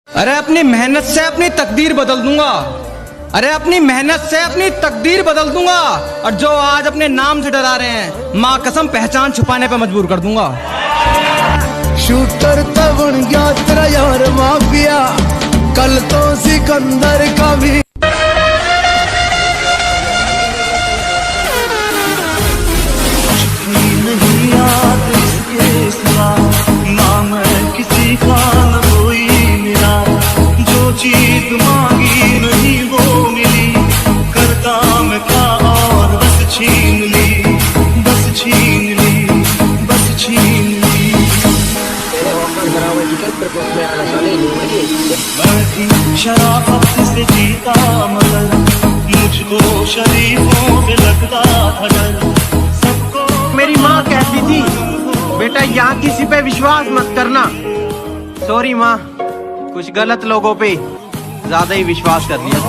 अरे अपनी मेहनत से अपनी तकदीर बदल दूंगा। अरे अपनी मेहनत से अपनी तकदीर बदल दूंगा। और जो आज अपने नाम से डरा रहे हैं, माँ कसम पहचान छुपाने पे मजबूर कर दूंगा। शूटर तो बन गया तेरा यार माफिया, कल तो सिकंदर का भी। नहीं याद इसके सिवा, ना मैं किसी का न कोई मिला। जो चीज मांगी नहीं वो मिली, करता मैं क्या और बस छीन ली, बस छीन ली, बस छीन ली। मैं भी शराफत से जीता मगर मुझको शरीफों पे लगता था डर। मेरी माँ कहती थी बेटा यहाँ किसी पे विश्वास मत करना। सॉरी माँ, कुछ गलत लोगों पे ज्यादा ही विश्वास कर लिया।